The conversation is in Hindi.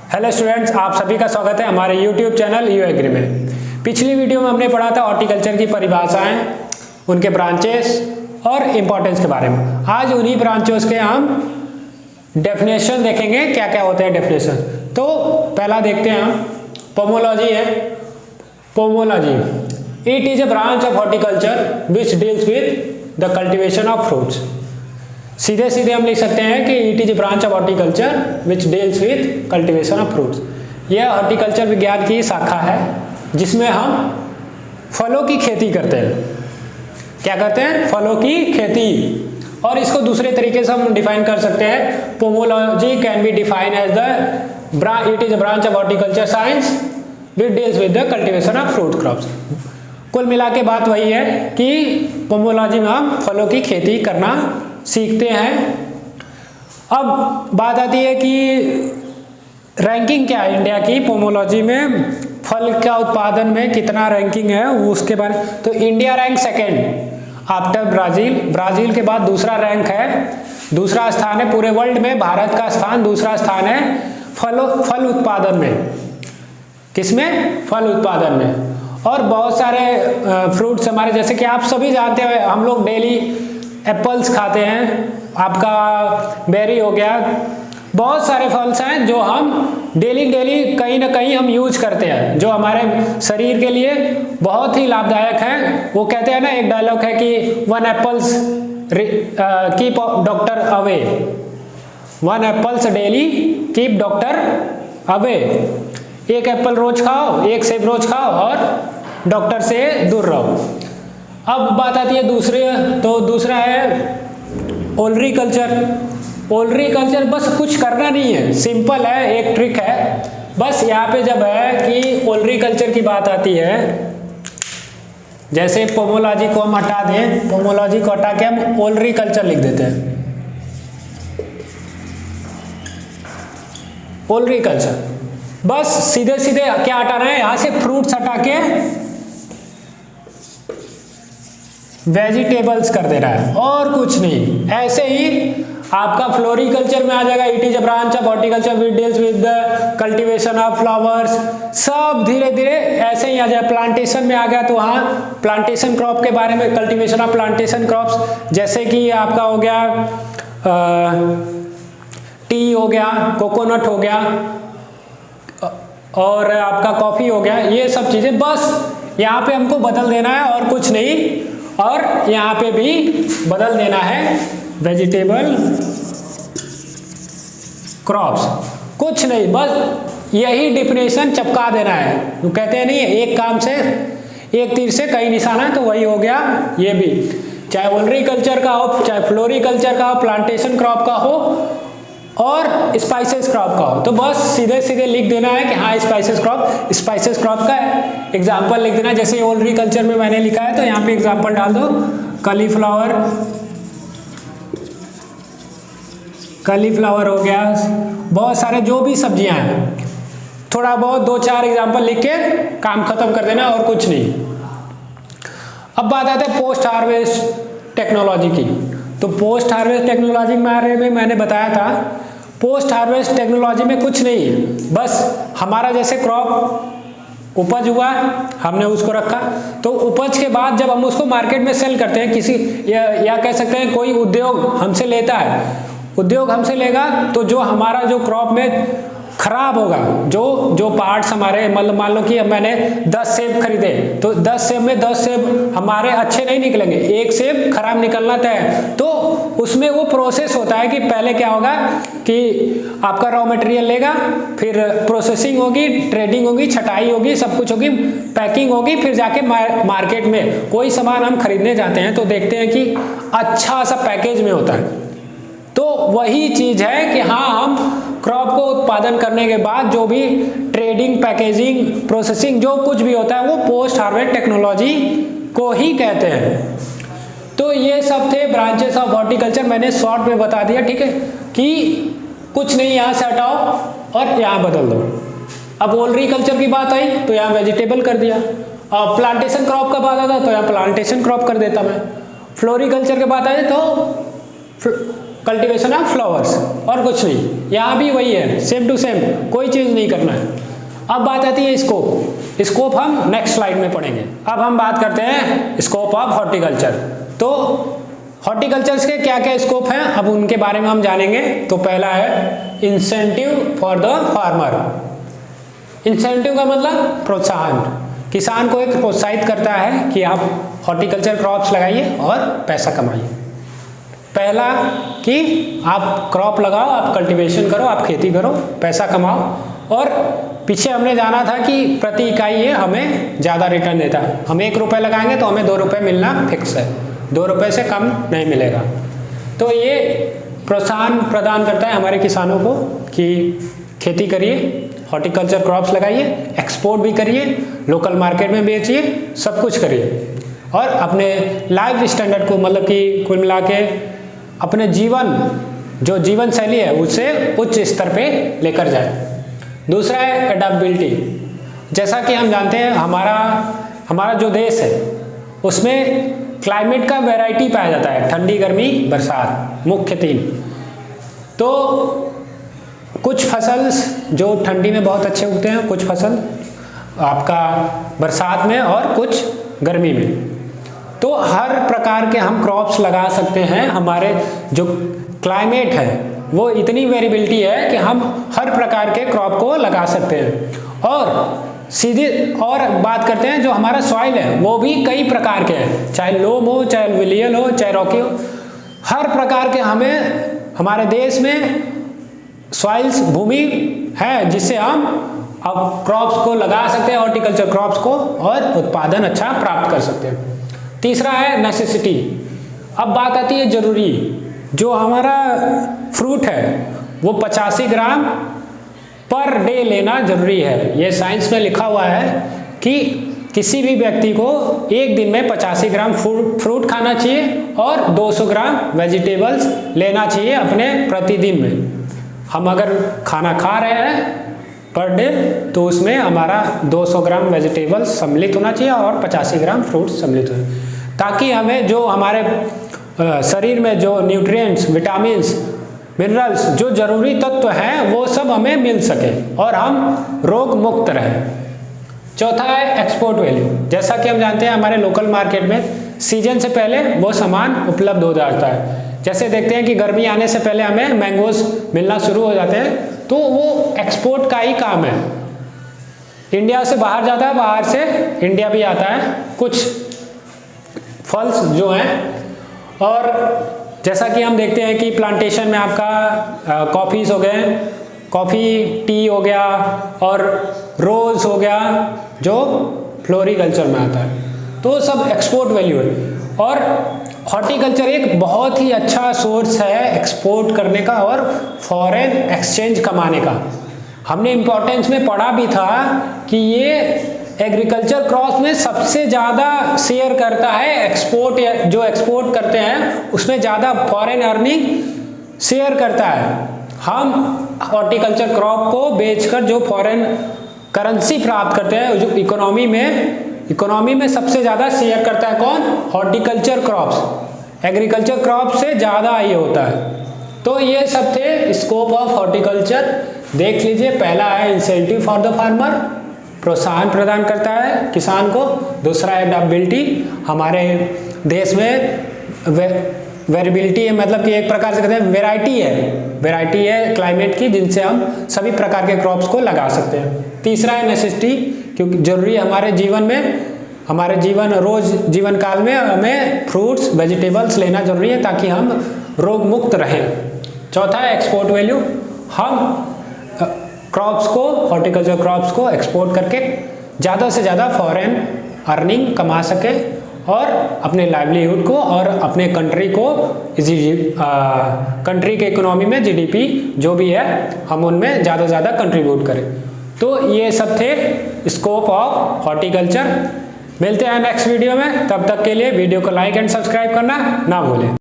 हेलो स्टूडेंट्स, आप सभी का स्वागत है हमारे यूट्यूब चैनल यू एग्री में। पिछली वीडियो में हमने पढ़ा था हॉर्टिकल्चर की परिभाषाएं, उनके ब्रांचेस और इम्पोर्टेंस के बारे में। आज उन्हीं ब्रांचेस के हम डेफिनेशन देखेंगे, क्या क्या होते हैं डेफिनेशन। तो पहला देखते हैं हम, पोमोलॉजी है। Pomology it is a branch of horticulture which deals with the cultivation of fruits. सीधे सीधे हम लिख सकते हैं कि it is a branch of horticulture which deals with cultivation of fruits. यह हॉर्टिकल्चर विज्ञान की शाखा है जिसमें हम फलों की खेती करते हैं। क्या करते हैं? फलों की खेती। और इसको दूसरे तरीके से हम डिफाइन कर सकते हैं। Pomology can be define as the it is a branch of horticulture science which deals with the cultivation of fruit crops. कुल मिला के बात वही है कि पोमोलॉजी में हम फलों की खेती करना सीखते हैं। अब बात आती है कि रैंकिंग क्या है इंडिया की पोमोलॉजी में, फल का उत्पादन में कितना रैंकिंग है उसके बारे। तो India rank second after Brazil. Brazil के बाद दूसरा रैंक है, दूसरा स्थान है पूरे वर्ल्ड में। भारत का स्थान दूसरा स्थान है फल उत्पादन में। किसमें? फल उत्पादन में। और बहुत सारे फ्रूट्स हमारे, जैसे कि आप सभी जानते हैं, हम लोग डेली एप्पल्स खाते हैं, आपका बेरी हो गया, बहुत सारे फल्स हैं जो हम डेली कहीं ना कहीं हम यूज करते हैं, जो हमारे शरीर के लिए बहुत ही लाभदायक है। वो कहते हैं ना, एक डायलॉग है कि one apples keep doctor away, one apples daily keep doctor away. एक एप्पल रोज खाओ, एक सेब रोज खाओ और डॉक्टर से दूर रहो। अब बात आती है दूसरे, तो दूसरा है ओलरी कल्चर। ओलरी कल्चर बस कुछ करना नहीं है, सिंपल है, एक ट्रिक है बस। यहाँ पे जब है कि ओलरी कल्चर की बात आती है, जैसे पोमोलॉजी को हम हटा दें, पोमोलॉजी को हटा के हम ओलरी कल्चर लिख देते हैं। ओलरी कल्चर बस सीधे सीधे क्या हटाना है, यहाँ से फ्रूट्स हटा के वेजिटेबल्स कर दे रहा है और कुछ नहीं। ऐसे ही आपका फ्लोरिकल्चर में आ जाएगा, it is a branch of horticulture which deals with the cultivation of flowers. सब धीरे धीरे ऐसे ही आ जाए। प्लांटेशन में आ गया तो वहाँ प्लांटेशन क्रॉप के बारे में, कल्टीवेशन ऑफ प्लांटेशन क्रॉप्स, जैसे कि आपका हो गया टी हो गया, कोकोनट हो गया और आपका कॉफी हो गया। ये सब चीजें बस यहाँ पे हमको बदल देना है और कुछ नहीं। और यहाँ पे भी बदल देना है वेजिटेबल क्रॉप्स, कुछ नहीं, बस यही डिफिनेशन चिपका देना है। वो कहते हैं नहीं, एक काम से एक तीर से कई निशाना है, तो वही हो गया ये भी। चाहे ओलरी कल्चर का हो, चाहे फ्लोरिकल्चर का हो, प्लांटेशन क्रॉप का हो और स्पाइसेस क्रॉप का हो, तो बस सीधे सीधे लिख देना है कि हाँ स्पाइसेस क्रॉप का एग्जाम्पल लिख देना। जैसे ओलरी कल्चर में मैंने लिखा है तो यहाँ पे एग्जाम्पल डाल दो, कलीफ्लावर हो गया, बहुत सारे जो भी सब्जियां हैं, थोड़ा बहुत 2-4 एग्जाम्पल लिख के काम खत्म कर देना और कुछ नहीं। अब बात आती है पोस्ट हार्वेस्ट टेक्नोलॉजी की। तो पोस्ट हार्वेस्ट टेक्नोलॉजी के बारे में मैंने बताया था, पोस्ट हार्वेस्ट टेक्नोलॉजी में कुछ नहीं है, बस हमारा जैसे क्रॉप उपज हुआ, हमने उसको रखा, तो उपज के बाद जब हम उसको मार्केट में सेल करते हैं, किसी या कह सकते हैं कोई उद्योग हमसे लेता है, उद्योग हमसे लेगा, तो जो हमारा जो क्रॉप में खराब होगा, जो पार्ट्स हमारे, मतलब मान लो कि मैंने 10 सेब खरीदे, तो 10 सेब में 10 सेब हमारे अच्छे नहीं निकलेंगे, एक सेब खराब निकलना तय है। तो उसमें वो प्रोसेस होता है कि पहले क्या होगा कि आपका रॉ मटेरियल लेगा, फिर प्रोसेसिंग होगी, ट्रेडिंग होगी, छटाई होगी, सब कुछ होगी, पैकिंग होगी, फिर जाके मार्केट में कोई सामान हम खरीदने जाते हैं तो देखते हैं कि अच्छा सा पैकेज में होता है। तो वही चीज है कि हाँ, हम क्रॉप को उत्पादन करने के बाद जो भी ट्रेडिंग, पैकेजिंग, प्रोसेसिंग जो कुछ भी होता है वो पोस्ट हार्वेस्ट टेक्नोलॉजी को ही कहते हैं। तो ये सब थे ब्रांचेस ऑफ हॉर्टिकल्चर, मैंने शॉर्ट में बता दिया, ठीक है, कि कुछ नहीं, यहाँ से हटाओ और यहाँ बदल दो। अब ओलरी कल्चर की बात आई तो यहाँ वेजिटेबल कर दिया, और प्लांटेशन क्रॉप का बात आता तो यहाँ प्लांटेशन क्रॉप कर देता मैं। फ्लोरिकल्चर की बात आई तो कल्टीवेशन ऑफ फ्लावर्स और कुछ नहीं। यहाँ भी वही है, सेम टू सेम, कोई चीज़ नहीं करना है। अब बात आती है स्कोप। स्कोप हम नेक्स्ट स्लाइड में पढ़ेंगे। अब हम बात करते हैं स्कोप ऑफ हॉर्टिकल्चर। तो हॉर्टिकल्चर के क्या क्या स्कोप हैं, अब उनके बारे में हम जानेंगे। तो पहला है incentive for the farmer. Incentive का मतलब प्रोत्साहन। किसान को एक प्रोत्साहित करता है कि आप हॉर्टिकल्चर क्रॉप्स लगाइए और पैसा कमाइए। पहला कि आप क्रॉप लगाओ, आप कल्टीवेशन करो, आप खेती करो, पैसा कमाओ। और पीछे हमने जाना था कि प्रति इकाई ये हमें ज़्यादा रिटर्न देता है। हम 1 रुपये लगाएंगे तो हमें 2 रुपये मिलना फिक्स है, 2 रुपये से कम नहीं मिलेगा। तो ये प्रोत्साहन प्रदान करता है हमारे किसानों को कि खेती करिए, हॉर्टिकल्चर क्रॉप्स लगाइए, एक्सपोर्ट भी करिए, लोकल मार्केट में बेचिए, सब कुछ करिए और अपने लाइफ स्टैंडर्ड को, मतलब कि कुल मिला के अपने जो जीवन शैली है उसे उच्च स्तर पे लेकर जाए। दूसरा है एडाप्टेबिलिटी। जैसा कि हम जानते हैं हमारा जो देश है उसमें क्लाइमेट का वैरायटी पाया जाता है, ठंडी, गर्मी, बरसात, मुख्य 3। तो कुछ फसल जो ठंडी में बहुत अच्छे उगते हैं, कुछ फसल आपका बरसात में और कुछ गर्मी में। तो हर प्रकार के हम क्रॉप्स लगा सकते हैं। हमारे जो क्लाइमेट है वो इतनी वेरिएबिलिटी है कि हम हर प्रकार के क्रॉप को लगा सकते हैं। और सीधी और बात करते हैं, जो हमारा सॉइल है वो भी कई प्रकार के हैं, चाहे लोम हो, चाहे एलुवियल हो, चाहे रॉकी हो। हर प्रकार के हमारे देश में सॉइल्स, भूमि है जिससे हम अब क्रॉप्स को लगा सकते हैं, हॉर्टिकल्चर क्रॉप्स को, और उत्पादन अच्छा प्राप्त कर सकते हैं। तीसरा है नेसेसिटी। अब बात आती है जरूरी। जो हमारा फ्रूट है वो 85 ग्राम पर डे लेना जरूरी है। ये साइंस में लिखा हुआ है कि किसी भी व्यक्ति को एक दिन में 85 ग्राम फ्रूट खाना चाहिए और 200 ग्राम वेजिटेबल्स लेना चाहिए अपने प्रतिदिन में। हम अगर खाना खा रहे हैं पर डे तो उसमें हमारा 200 ग्राम वेजिटेबल्स सम्मिलित होना चाहिए और 85 ग्राम फ्रूट सम्मिलित हो, ताकि हमें जो हमारे शरीर में जो न्यूट्रिएंट्स, विटामिन्स, मिनरल्स, जो जरूरी तत्व हैं वो सब हमें मिल सके और हम रोग मुक्त रहें। चौथा है एक्सपोर्ट वैल्यू। जैसा कि हम जानते हैं हमारे लोकल मार्केट में सीजन से पहले वो सामान उपलब्ध हो जाता है। जैसे देखते हैं कि गर्मी आने से पहले हमें मैंगोज मिलना शुरू हो जाते हैं, तो वो एक्सपोर्ट का ही काम है। इंडिया से बाहर जाता है, बाहर से इंडिया भी आता है कुछ फल्स जो हैं। और जैसा कि हम देखते हैं कि प्लांटेशन में आपका कॉफ़ीज हो गए, कॉफ़ी, टी हो गया और रोज़ हो गया जो फ्लोरिकल्चर में आता है, तो सब एक्सपोर्ट वैल्यू है। और हॉर्टिकल्चर एक बहुत ही अच्छा सोर्स है एक्सपोर्ट करने का और फॉरेन एक्सचेंज कमाने का। हमने इम्पोर्टेंस में पढ़ा भी था कि ये एग्रीकल्चर क्रॉप्स में सबसे ज़्यादा शेयर करता है एक्सपोर्ट, या जो एक्सपोर्ट करते हैं उसमें ज़्यादा फॉरेन अर्निंग शेयर करता है। हम हॉर्टिकल्चर क्रॉप को बेचकर जो फॉरेन करेंसी प्राप्त करते हैं, जो इकोनॉमी में सबसे ज़्यादा शेयर करता है कौन? Horticulture crops. एग्रीकल्चर क्रॉप से ज़्यादा ये होता है। तो ये सब थे स्कोप ऑफ हॉर्टिकल्चर। देख लीजिए, पहला है इंसेंटिव फॉर द फार्मर, प्रोत्साहन प्रदान करता है किसान को। दूसरा है एडाप्टेबिलिटी, हमारे देश में वेरिएबिलिटी है, मतलब कि एक प्रकार से कहते हैं वेराइटी है क्लाइमेट की, जिनसे हम सभी प्रकार के क्रॉप्स को लगा सकते हैं। तीसरा है नेसेसिटी, क्योंकि जरूरी है हमारे रोज जीवन काल में हमें फ्रूट्स, वेजिटेबल्स लेना जरूरी है ताकि हम रोग मुक्त रहें। चौथा है एक्सपोर्ट वैल्यू, हम क्रॉप्स को, हॉर्टिकल्चर क्रॉप्स को एक्सपोर्ट करके ज़्यादा से ज़्यादा फॉरेन अर्निंग कमा सके और अपने लाइवलीहुड को और अपने कंट्री के इकोनॉमी में जीडीपी जो भी है हम उनमें ज़्यादा से ज़्यादा कंट्रीब्यूट करें। तो ये सब थे स्कोप ऑफ हॉर्टिकल्चर। मिलते हैं नेक्स्ट वीडियो में, तब तक के लिए वीडियो को लाइक एंड सब्सक्राइब करना ना भूलें।